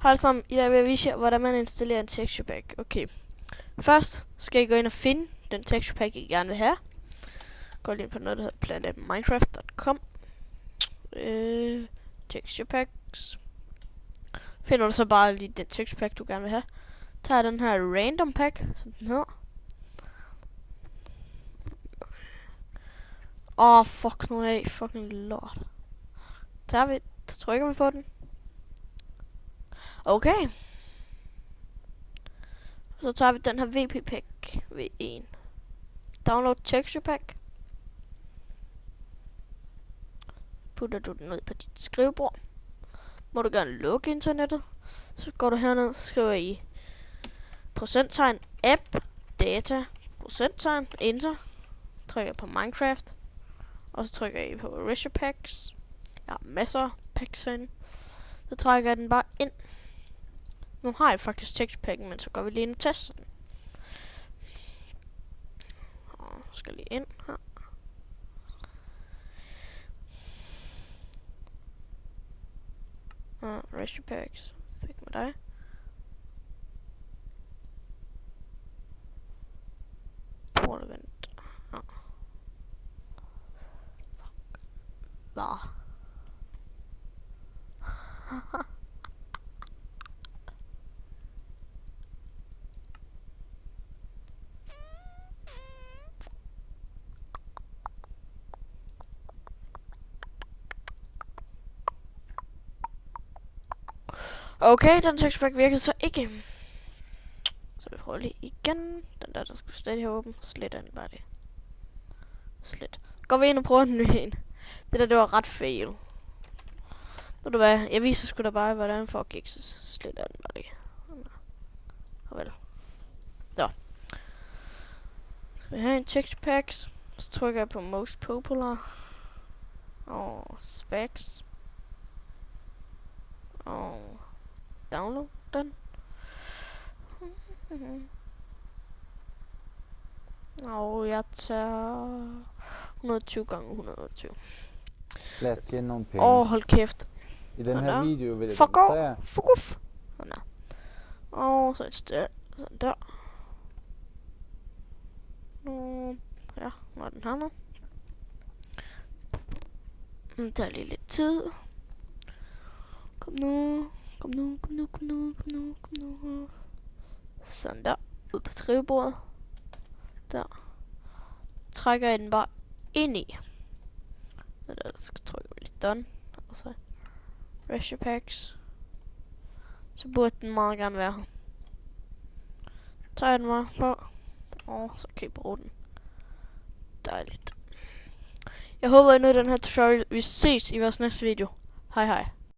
Hej alle sammen, i dag vil jeg vise jer, hvordan man installerer en texture pack. Okay, først skal I gå ind og finde den texture pack, I gerne vil have. Gå lige ind på noget, der hedder planetminecraft.com. Texture packs. Finder du så bare lige den texture pack, du gerne vil have. Tager den her random pack, som den hedder. Fuck nu af, fucking lort. Så trykker vi på den. Okay. Så tager vi den her VP pack V1. Download texture pack. Putter du den ud på dit skrivebord. Må du gerne lukke internettet. Så går du herned, skriver I procenttegn app data procenttegn enter. Trykker på Minecraft. Og så trykker I på Resource Packs. Jeg har masser af packs herinde. Så trækker jeg den bare ind. Nu har jeg faktisk texture packen, men så går vi lige ind og tester den. Og skal lige ind her. Resource Packs. Fik med dig. Prøv at vente. Fuck. Okay, den texture pack virkede så ikke. Så vi prøver lige igen. Den der skal stadig have åben. Slet den bare det. Slet. Går vi ind og prøver den nye en. Det var ret fail. Ved du hvad? Jeg viser sgu da bare, hvordan for gik, så slet den bare det. Vel. Så. Skal vi have en texture packs. Så trykker jeg på most popular. Og specs. Og download den. Og jeg tager 120 gange 120. Lad os tjene nogle penge. Hold kæft. I den her video vil jeg demonstrere. Fuck off. Og så et sted. Sådan der. Ja, nu er den her nu. Det tager lige lidt tid. Kom nu. Sådan der. Ud på skrivebordet. Der. Trækker jeg den bare ind i. Så der skal trykke lidt done. Og så Resource Packs. Så burde den meget gerne være her. Tager jeg den bare på. Og så kan I bruge den. Dejligt. Jeg håber, I nød den her tutorial. Vi ses i vores næste video. Hej hej.